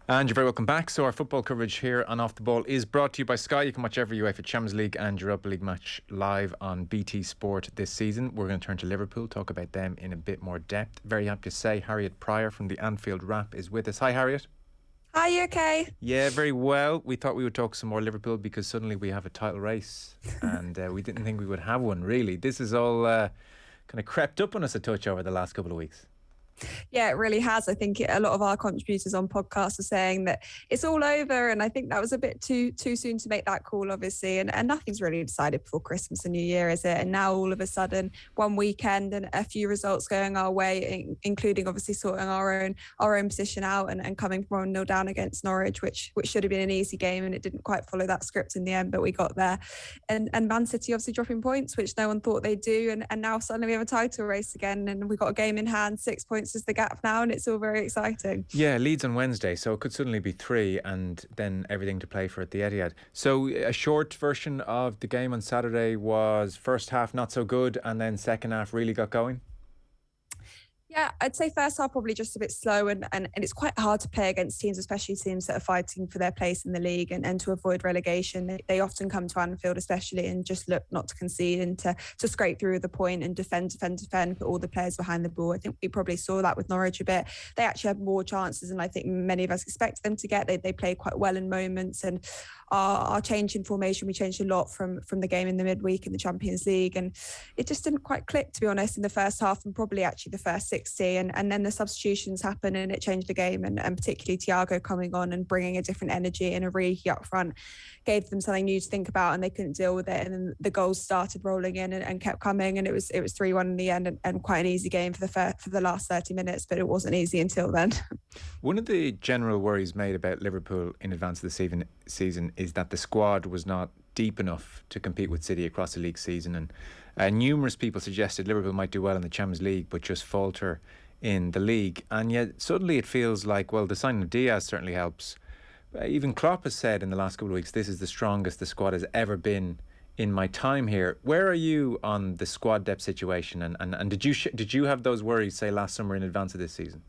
And you're very welcome back. So our football coverage here on Off the Ball is brought to you by Sky. You can watch every UEFA Champions League and Europa League match live on BT Sport this season. We're going to turn to Liverpool, talk about them in a bit more depth. Very happy to say Harriet Prior from the Anfield Wrap is with us. Hi, Harriet. Hi, you okay? Yeah, very well. We thought we would talk some more Liverpool because suddenly we have a title race and we didn't think we would have one, really. This is all kind of crept up on us a touch over the last couple of weeks. Yeah, it really has. I think a lot of our contributors on podcasts are saying that it's all over, and I think that was a bit too soon to make that call, obviously. And nothing's really decided before Christmas and New Year, is it? And now all of a sudden, one weekend and a few results going our way, including obviously sorting our own position out and coming from 1-0 down against Norwich, which should have been an easy game, and it didn't quite follow that script in the end, but we got there. And Man City obviously dropping points, which no one thought they'd do, and now suddenly we have a title race again, and we've got a game in hand, 6 points is the gap now, and it's all very exciting. Yeah, Leeds on Wednesday, so it could suddenly be 3 and then everything to play for at the Etihad. So a short version of the game on Saturday was first half not so good and then second half really got going? Yeah, I'd say first half probably just a bit slow and it's quite hard to play against teams, especially teams that are fighting for their place in the league and to avoid relegation. They often come to Anfield especially and just look not to concede and to scrape through the point and defend, put all the players behind the ball. I think we probably saw that with Norwich a bit. They actually had more chances than I think many of us expected them to get. They played quite well in moments, and our change in formation, we changed a lot from the game in the midweek in the Champions League, and it just didn't quite click, to be honest, in the first half and probably actually the first 60, and then the substitutions happened and it changed the game, and particularly Thiago coming on and bringing a different energy and a Origi up front gave them something new to think about, and they couldn't deal with it, and then the goals started rolling in and kept coming, and it was 3-1 in the end, and quite an easy game for the last 30 minutes, but it wasn't easy until then. One of the general worries made about Liverpool in advance of the season is that the squad was not deep enough to compete with City across the league season, and numerous people suggested Liverpool might do well in the Champions League but just falter in the league, and yet suddenly it feels like, well, the signing of Diaz certainly helps. Even Klopp has said in the last couple of weeks, this is the strongest the squad has ever been in my time here. Where are you on the squad depth situation, and did you have those worries, say, last summer in advance of this season?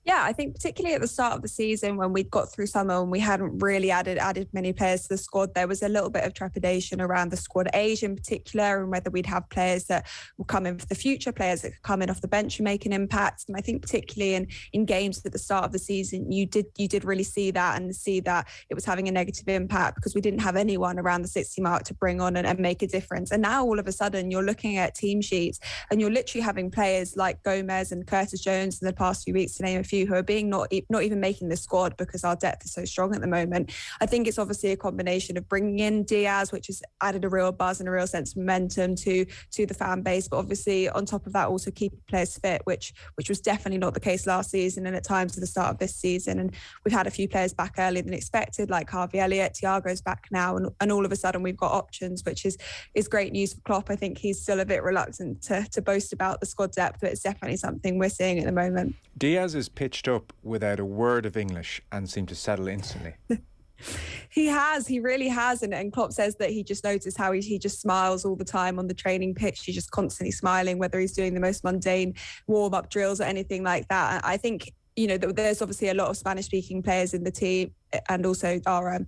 Yeah, I think particularly at the start of the season when we'd got through summer and we hadn't really added many players to the squad, there was a little bit of trepidation around the squad age in particular, and whether we'd have players that will come in for the future, players that could come in off the bench and make an impact. And I think particularly in games at the start of the season, you did really see that it was having a negative impact because we didn't have anyone around the 60 mark to bring on and make a difference. And now all of a sudden you're looking at team sheets and you're literally having players like Gomez and Curtis Jones in the past few weeks, to name a few, who are being not even making the squad because our depth is so strong at the moment. I think it's obviously a combination of bringing in Diaz, which has added a real buzz and a real sense of momentum to the fan base, but obviously on top of that also keeping players fit, which was definitely not the case last season and at times at the start of this season. And we've had a few players back earlier than expected, like Harvey Elliott. Thiago's back now, and all of a sudden we've got options, which is great news for Klopp. I think he's still a bit reluctant to boast about the squad depth, but it's definitely something we're seeing at the moment. Diaz is pitched up without a word of English and seemed to settle instantly. He really has, and Klopp says that he just noticed how he just smiles all the time on the training pitch. He's just constantly smiling, whether he's doing the most mundane warm-up drills or anything like that. I think, you know, there's obviously a lot of Spanish-speaking players in the team, and also our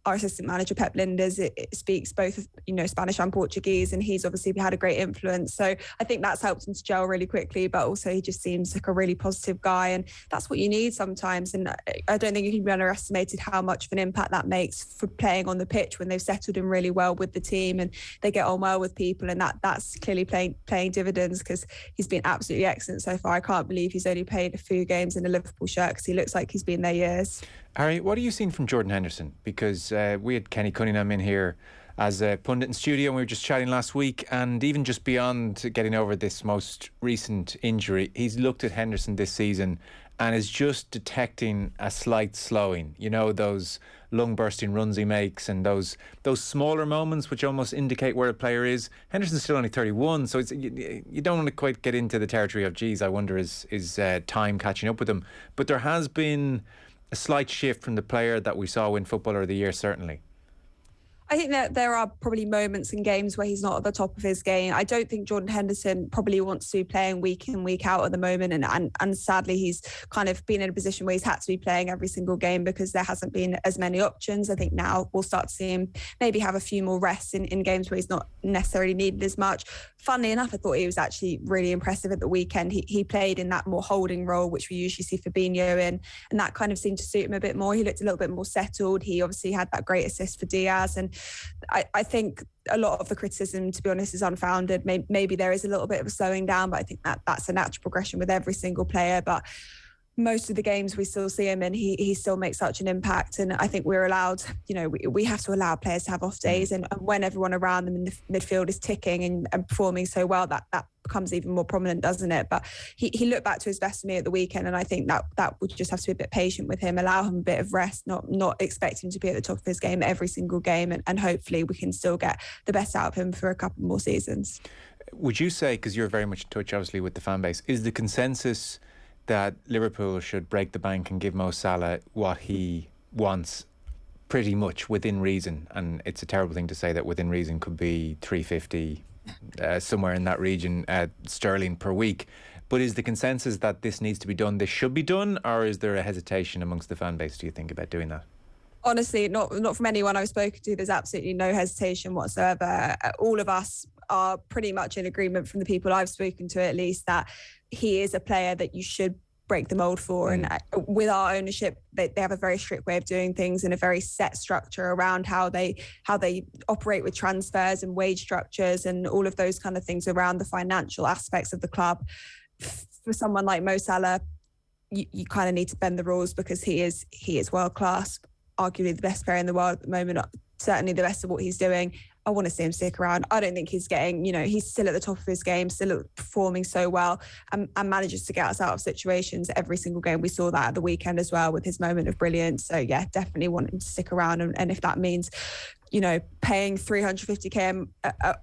assistant manager Pep Linders it speaks both, you know, Spanish and Portuguese, and he's obviously had a great influence. So I think that's helped him to gel really quickly, but also he just seems like a really positive guy, and that's what you need sometimes. And I don't think it can be underestimated how much of an impact that makes for playing on the pitch when they've settled in really well with the team and they get on well with people, and that's clearly playing dividends, because he's been absolutely excellent so far. I can't believe he's only played a few games in a Liverpool shirt, because he looks like he's been there years. Harry, what are you seeing from Jordan Henderson? Because we had Kenny Cunningham in here as a pundit in studio, and we were just chatting last week, and even just beyond getting over this most recent injury, he's looked at Henderson this season and is just detecting a slight slowing. You know, those lung-bursting runs he makes and those smaller moments which almost indicate where a player is. Henderson's still only 31, so you don't want to quite get into the territory of, geez, I wonder is time catching up with him. But there has been a slight shift from the player that we saw win Footballer of the Year, certainly. I think that there are probably moments in games where he's not at the top of his game. I don't think Jordan Henderson probably wants to be playing week in, week out at the moment. And sadly, he's kind of been in a position where he's had to be playing every single game because there hasn't been as many options. I think now we'll start to see him maybe have a few more rests in games where he's not necessarily needed as much. Funnily enough, I thought he was actually really impressive at the weekend. He played in that more holding role, which we usually see Fabinho in, and that kind of seemed to suit him a bit more. He looked a little bit more settled. He obviously had that great assist for Diaz, and I think a lot of the criticism, to be honest, is unfounded. Maybe there is a little bit of a slowing down, but I think that's a natural progression with every single player. But most of the games we still see him and he still makes such an impact. And I think we're allowed, we have to allow players to have off days. And when everyone around them in the midfield is ticking and performing so well, that becomes even more prominent, doesn't it? But he looked back to his best for me at the weekend, and I think that would just have to be a bit patient with him, allow him a bit of rest, not expect him to be at the top of his game every single game, and hopefully we can still get the best out of him for a couple more seasons. Would you say, because you're very much in touch obviously with the fan base, is the consensus that Liverpool should break the bank and give Mo Salah what he wants pretty much within reason? And it's a terrible thing to say that within reason could be 350 somewhere in that region sterling per week, but is the consensus that this needs to be done, this should be done, or is there a hesitation amongst the fan base, do you think, about doing that? Honestly, not from anyone I've spoken to, there's absolutely no hesitation whatsoever. All of us are pretty much in agreement, from the people I've spoken to at least, that he is a player that you should break the mould for. And with our ownership, they have a very strict way of doing things and a very set structure around how they operate with transfers and wage structures and all of those kind of things around the financial aspects of the club. For someone like Mo Salah, you kind of need to bend the rules because he is world class, arguably the best player in the world at the moment, certainly the best of what he's doing. I want to see him stick around. I don't think he's getting, he's still at the top of his game, still performing so well, and manages to get us out of situations every single game. We saw that at the weekend as well with his moment of brilliance. So yeah, definitely want him to stick around. And if that means, paying 350k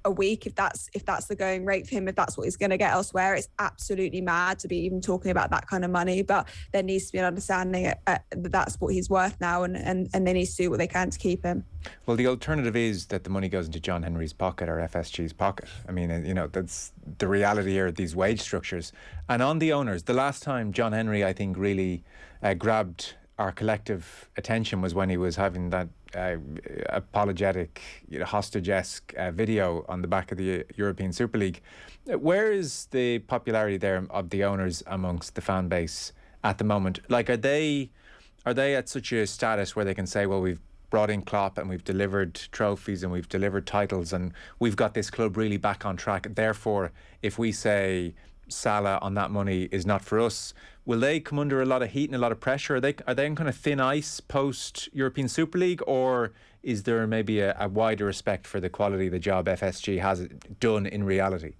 a week, if that's the going rate for him, if that's what he's going to get elsewhere, it's absolutely mad to be even talking about that kind of money. But there needs to be an understanding that that's what he's worth now, and they need to do what they can to keep him. Well, the alternative is that the money goes into John Henry's pocket or FSG's pocket. I mean, that's the reality here of these wage structures. And on the owners, the last time John Henry, I think, really grabbed our collective attention was when he was having that apologetic, hostage-esque video on the back of the European Super League. Where is the popularity there of the owners amongst the fan base at the moment? Like, are they at such a status where they can say, well, we've brought in Klopp and we've delivered trophies and we've delivered titles and we've got this club really back on track, therefore if we say Salah on that money is not for us, will they come under a lot of heat and a lot of pressure? Are they on kind of thin ice post European Super League, or is there maybe a wider respect for the quality of the job FSG has done in reality?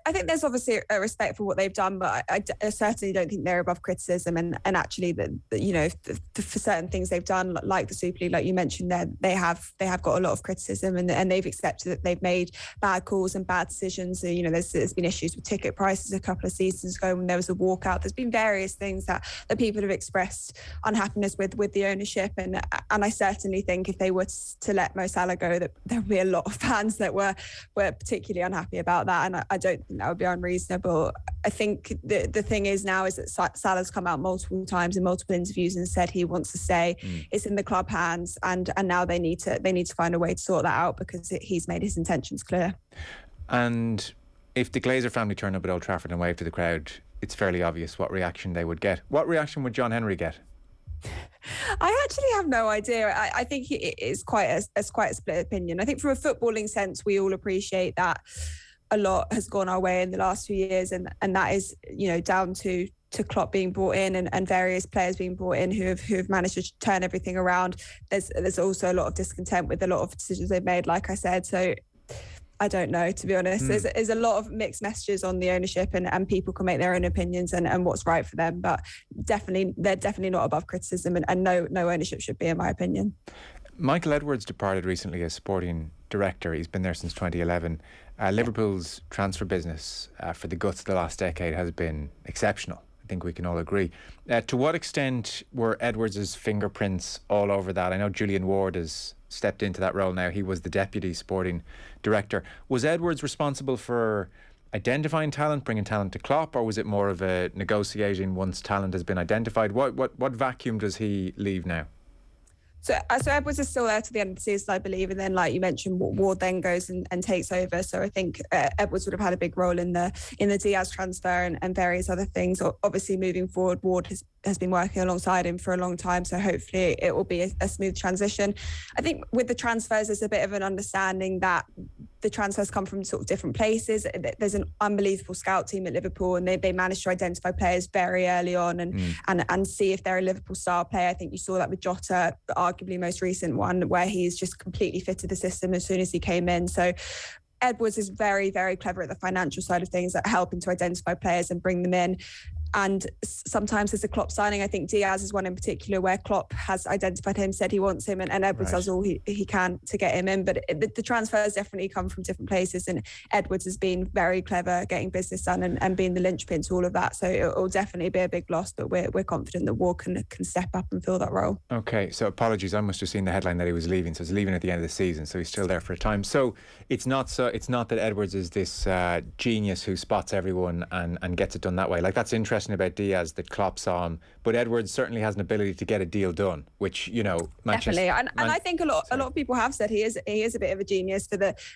I think there's obviously a respect for what they've done, but I certainly don't think they're above criticism. And actually, for certain things they've done, like the Super League, like you mentioned, there they have got a lot of criticism, and they've accepted that they've made bad calls and bad decisions. So, there's been issues with ticket prices a couple of seasons ago when there was a walkout. There's been various things that people have expressed unhappiness with the ownership, and I certainly think if they were to let Mo Salah go, that there would be a lot of fans that were particularly unhappy about that, and I don't think that would be unreasonable. I think the thing is now is that Salah's come out multiple times in multiple interviews and said he wants to stay. It's in the club hands, and now they need to find a way to sort that out because he's made his intentions clear. And if the Glazer family turn up at Old Trafford and wave to the crowd, it's fairly obvious what reaction they would get. What reaction would John Henry get? I actually have no idea. I think it is quite a split opinion. I think from a footballing sense, we all appreciate that a lot has gone our way in the last few years, and that is down to Klopp being brought in and various players being brought in who have managed to turn everything around. There's also a lot of discontent with a lot of decisions they've made, like I said. So I don't know, to be honest. There's a lot of mixed messages on the ownership, and people can make their own opinions and what's right for them. But they're definitely not above criticism, and no ownership should be, in my opinion. Michael Edwards departed recently as sporting director. He's been there since 2011. Liverpool's transfer business for the guts of the last decade has been exceptional. I think we can all agree. To what extent were Edwards' fingerprints all over that? I know Julian Ward has stepped into that role now. He was the deputy sporting director. Was Edwards responsible for identifying talent, bringing talent to Klopp, or was it more of a negotiating once talent has been identified? What vacuum does he leave now? So Edwards is still there to the end of the season, I believe, and then, like you mentioned, Ward then goes and takes over. So I think Edwards would have had a big role in the Diaz transfer and various other things. Obviously, moving forward, Ward has been working alongside him for a long time, so hopefully it will be a smooth transition. I think with the transfers, there's a bit of an understanding that the transfers come from sort of different places. There's an unbelievable scout team at Liverpool, and they managed to identify players very early on and see if they're a Liverpool star player. I think you saw that with Jota, the arguably most recent one, where he's just completely fitted the system as soon as he came in. So Edwards is very, very clever at the financial side of things, at helping to identify players and bring them in. And sometimes there's a Klopp signing. I think Diaz is one in particular where Klopp has identified him, said he wants him, and Edwards does all he can to get him in. But the transfers definitely come from different places, and Edwards has been very clever getting business done and being the linchpin to all of that. So it will definitely be a big loss, but we're confident that Ward can step up and fill that role. Okay, so apologies, I must have seen the headline that he was leaving. So he's leaving at the end of the season, so he's still there for a time. So it's not that Edwards is this genius who spots everyone and gets it done that way. Like, that's interesting about Diaz, that Klopp saw him, but Edwards certainly has an ability to get a deal done, which, you know, definitely. And I think a lot of people have said he is a bit of a genius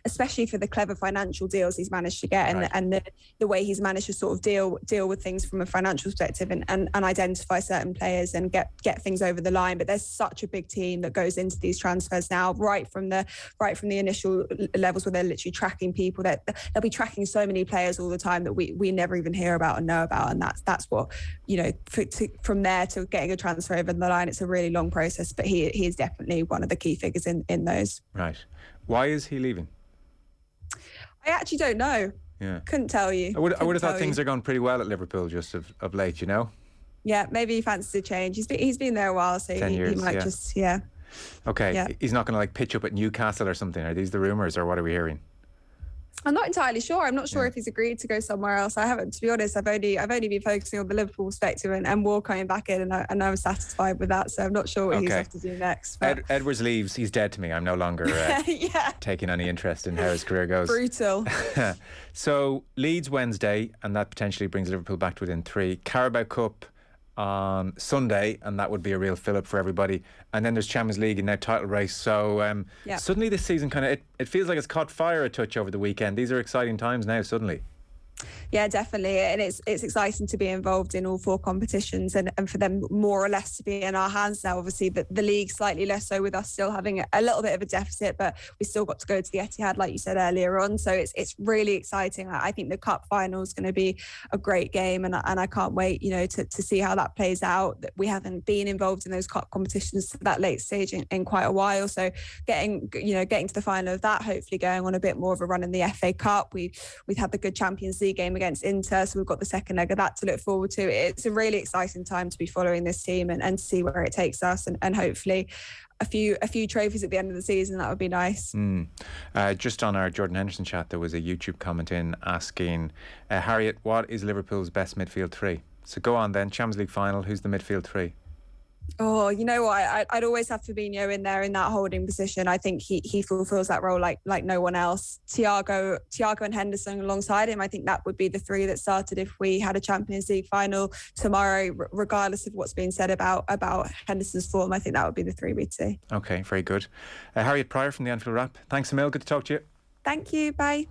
especially for the clever financial deals he's managed to get, and the way he's managed to sort of deal with things from a financial perspective and identify certain players and get things over the line. But there's such a big team that goes into these transfers now, right from the initial levels where they're literally tracking people, that they'll be tracking so many players all the time that we never even hear about and know about, and that's what, you know, from there to getting a transfer over the line, it's a really long process, but he is definitely one of the key figures in those. Right. Why is he leaving? I actually don't know. Yeah. Couldn't tell you. I would have thought things are going pretty well at Liverpool just of late, you know? Yeah, maybe he fancies a change. He's been there a while, so 10 years, he might just, yeah. Okay, yeah. He's not going to like pitch up at Newcastle or something. Are these the rumours, or what are we hearing? I'm not entirely sure. I'm not sure if he's agreed to go somewhere else. I haven't, to be honest. I've only been focusing on the Liverpool perspective and Ward coming back in, and I'm satisfied with that. So I'm not sure what he's have to do next. Edwards leaves. He's dead to me. I'm no longer taking any interest in how his career goes. Brutal. So Leeds Wednesday, and that potentially brings Liverpool back to within 3. Carabao Cup on Sunday, and that would be a real fill-up for everybody. And then there's Champions League and now title race. So suddenly this season it feels like it's caught fire a touch over the weekend. These are exciting times now suddenly. Yeah, definitely. And it's exciting to be involved in all 4 competitions and for them more or less to be in our hands now. Obviously, the league slightly less so, with us still having a little bit of a deficit, but we still got to go to the Etihad, like you said earlier on. So it's really exciting. I think the cup final is going to be a great game, and I can't wait, you know, to see how that plays out. We haven't been involved in those cup competitions to that late stage in quite a while. So getting to the final of that, hopefully going on a bit more of a run in the FA Cup. We've had the good Champions League game against Inter, so we've got the second leg of that to look forward to. It's a really exciting time to be following this team and see where it takes us, and hopefully a few trophies at the end of the season. That would be nice. Just on our Jordan Henderson chat, there was a YouTube comment in asking Harriet, what is Liverpool's best midfield 3? So go on then, Champions League final, who's the midfield 3? Oh, you know what? I'd always have Fabinho in there in that holding position. I think he fulfills that role like no one else. Thiago and Henderson alongside him. I think that would be the 3 that started if we had a Champions League final tomorrow, regardless of what's being said about Henderson's form. I think that would be the 3 we'd see. Okay, very good. Harriet Prior from the Anfield Wrap. Thanks, Emil. Good to talk to you. Thank you. Bye.